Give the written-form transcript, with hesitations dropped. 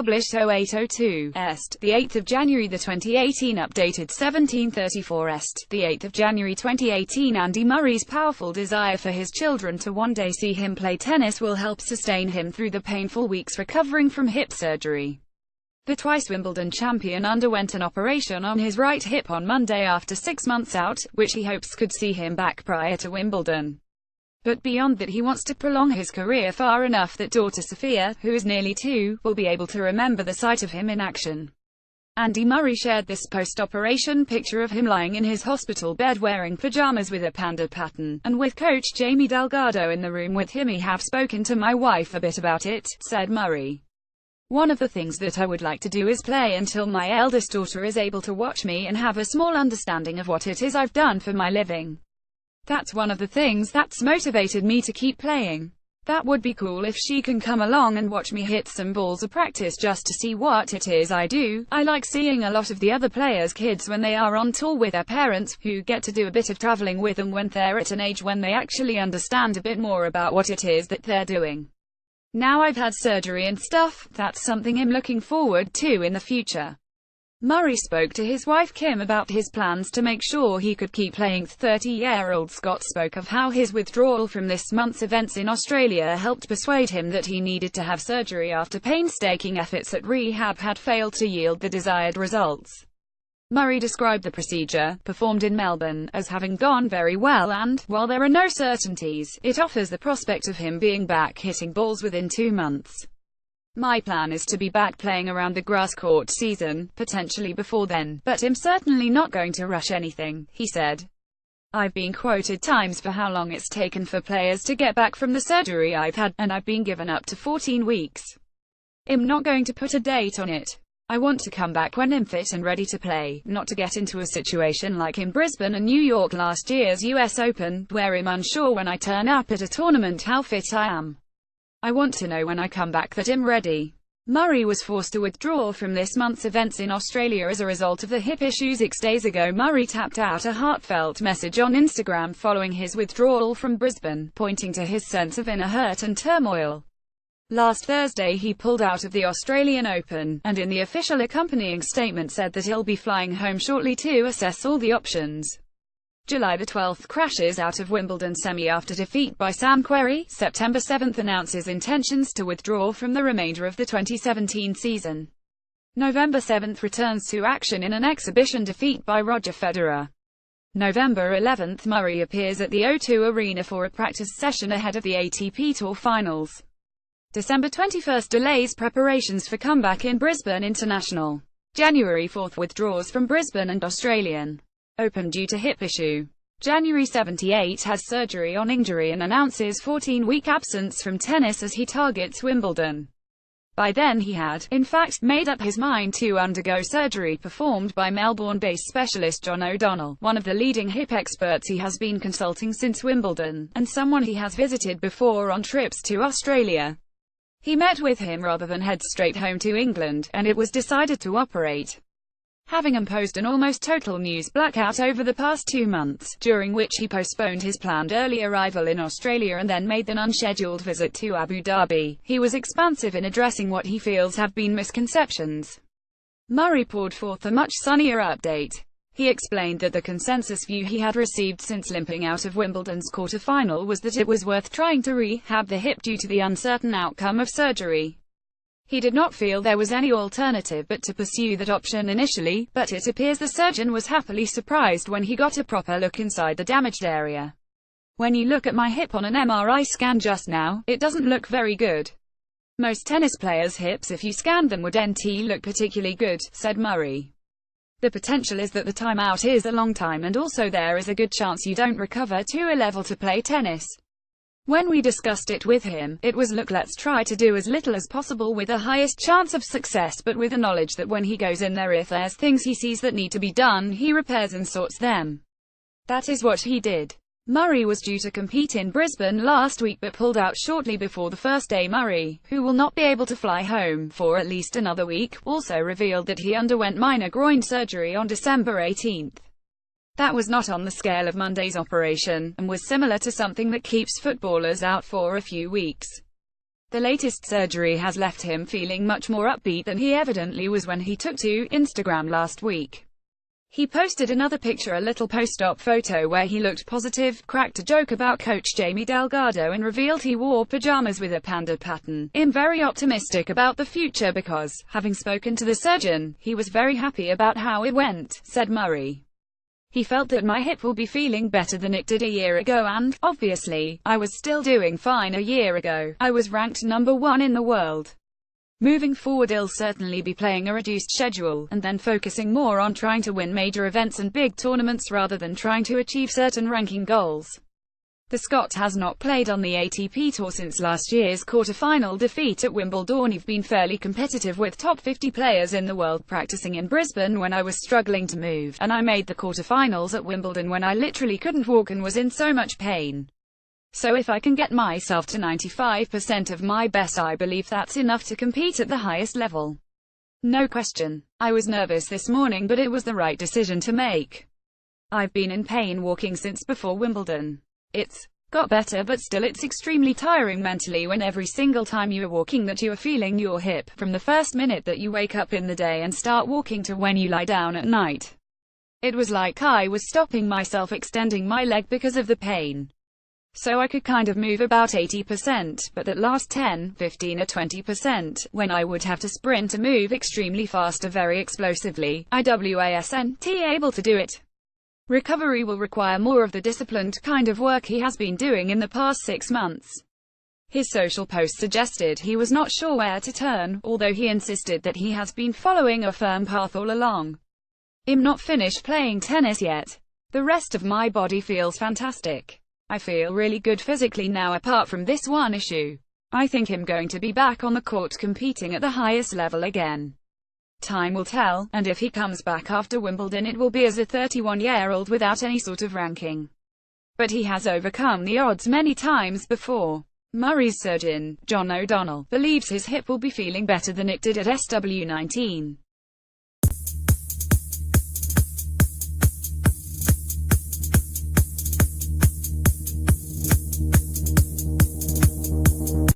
published 0802 Est, the 8th of January. The 2018 updated 1734 Est, the 8th of January 2018. Andy Murray's powerful desire for his children to one day see him play tennis will help sustain him through the painful weeks recovering from hip surgery. The twice Wimbledon champion underwent an operation on his right hip on Monday after 6 months out, which he hopes could see him back prior to Wimbledon. But beyond that, he wants to prolong his career far enough that daughter Sophia, who is nearly 2, will be able to remember the sight of him in action. Andy Murray shared this post-operation picture of him lying in his hospital bed wearing pajamas with a panda pattern, and with coach Jamie Delgado in the room with him. "I have spoken to my wife a bit about it," said Murray. "One of the things that I would like to do is play until my eldest daughter is able to watch me and have a small understanding of what it is I've done for my living. That's one of the things that's motivated me to keep playing. That would be cool if she can come along and watch me hit some balls of practice just to see what it is I do." I like seeing a lot of the other players' kids when they are on tour with their parents, who get to do a bit of traveling with them when they're at an age when they actually understand a bit more about what it is that they're doing. Now I've had surgery and stuff, that's something I'm looking forward to in the future. Murray spoke to his wife Kim about his plans to make sure he could keep playing. 30-year-old Scott spoke of how his withdrawal from this month's events in Australia helped persuade him that he needed to have surgery after painstaking efforts at rehab had failed to yield the desired results. Murray described the procedure, performed in Melbourne, as having gone very well and, while there are no certainties, it offers the prospect of him being back hitting balls within 2 months. "My plan is to be back playing around the grass court season, potentially before then, but I'm certainly not going to rush anything," he said. "I've been quoted times for how long it's taken for players to get back from the surgery I've had, and I've been given up to 14 weeks. I'm not going to put a date on it. I want to come back when I'm fit and ready to play, not to get into a situation like in Brisbane and New York last year's US Open, where I'm unsure when I turn up at a tournament how fit I am. I want to know when I come back that I'm ready." Murray was forced to withdraw from this month's events in Australia as a result of the hip issue. 6 days ago, Murray tapped out a heartfelt message on Instagram following his withdrawal from Brisbane, pointing to his sense of inner hurt and turmoil. Last Thursday he pulled out of the Australian Open, and in the official accompanying statement said that he'll be flying home shortly to assess all the options. July the 12th crashes out of Wimbledon semi after defeat by Sam Querrey. September 7th announces intentions to withdraw from the remainder of the 2017 season. November 7th returns to action in an exhibition defeat by Roger Federer. November 11th Murray appears at the O2 Arena for a practice session ahead of the ATP Tour Finals. December 21st delays preparations for comeback in Brisbane International. January 4th withdraws from Brisbane and Australian Open due to hip issue. January 78 has surgery on injury and announces 14-week absence from tennis as he targets Wimbledon. By then he had, in fact, made up his mind to undergo surgery performed by Melbourne-based specialist John O'Donnell, one of the leading hip experts he has been consulting since Wimbledon, and someone he has visited before on trips to Australia. He met with him rather than head straight home to England, and it was decided to operate. Having imposed an almost total news blackout over the past 2 months, during which he postponed his planned early arrival in Australia and then made an unscheduled visit to Abu Dhabi, he was expansive in addressing what he feels have been misconceptions. Murray poured forth a much sunnier update. He explained that the consensus view he had received since limping out of Wimbledon's quarter-final was that it was worth trying to rehab the hip due to the uncertain outcome of surgery. He did not feel there was any alternative but to pursue that option initially, but it appears the surgeon was happily surprised when he got a proper look inside the damaged area. "When you look at my hip on an MRI scan just now, it doesn't look very good. Most tennis players' hips, if you scanned them, wouldn't look particularly good," said Murray. "The potential is that the time out is a long time, and also there is a good chance you don't recover to a level to play tennis." When we discussed it with him, it was, "Look, let's try to do as little as possible with the highest chance of success, but with the knowledge that when he goes in there, if there's things he sees that need to be done, he repairs and sorts them." That is what he did. Murray was due to compete in Brisbane last week but pulled out shortly before the first day. Murray, who will not be able to fly home for at least another week, also revealed that he underwent minor groin surgery on December 18. That was not on the scale of Monday's operation, and was similar to something that keeps footballers out for a few weeks. The latest surgery has left him feeling much more upbeat than he evidently was when he took to Instagram last week. He posted another picture, a little post-op photo where he looked positive, cracked a joke about coach Jamie Delgado and revealed he wore pajamas with a panda pattern. "I'm very optimistic about the future because, having spoken to the surgeon, he was very happy about how it went," said Murray. "He felt that my hip will be feeling better than it did a year ago and, obviously, I was still doing fine a year ago. I was ranked #1 in the world. Moving forward I'll certainly be playing a reduced schedule, and then focusing more on trying to win major events and big tournaments rather than trying to achieve certain ranking goals." The Scot has not played on the ATP Tour since last year's quarter-final defeat at Wimbledon. "I've been fairly competitive with top 50 players in the world practicing in Brisbane when I was struggling to move, and I made the quarter-finals at Wimbledon when I literally couldn't walk and was in so much pain. So if I can get myself to 95% of my best, I believe that's enough to compete at the highest level. No question. I was nervous this morning, but it was the right decision to make. I've been in pain walking since before Wimbledon. It's got better, but still it's extremely tiring mentally when every single time you are walking that you are feeling your hip, from the first minute that you wake up in the day and start walking to when you lie down at night. It was like I was stopping myself extending my leg because of the pain. So I could kind of move about 80%, but that last 10, 15 or 20%, when I would have to sprint or move extremely fast or very explosively, I wasn't able to do it. Recovery will require more of the disciplined kind of work he has been doing in the past 6 months." His social post suggested he was not sure where to turn, although he insisted that he has been following a firm path all along. "I'm not finished playing tennis yet. The rest of my body feels fantastic. I feel really good physically now apart from this one issue. I think I'm going to be back on the court competing at the highest level again. Time will tell, and if he comes back after Wimbledon it will be as a 31-year-old without any sort of ranking. But he has overcome the odds many times before." Murray's surgeon, John O'Donnell, believes his hip will be feeling better than it did at SW19.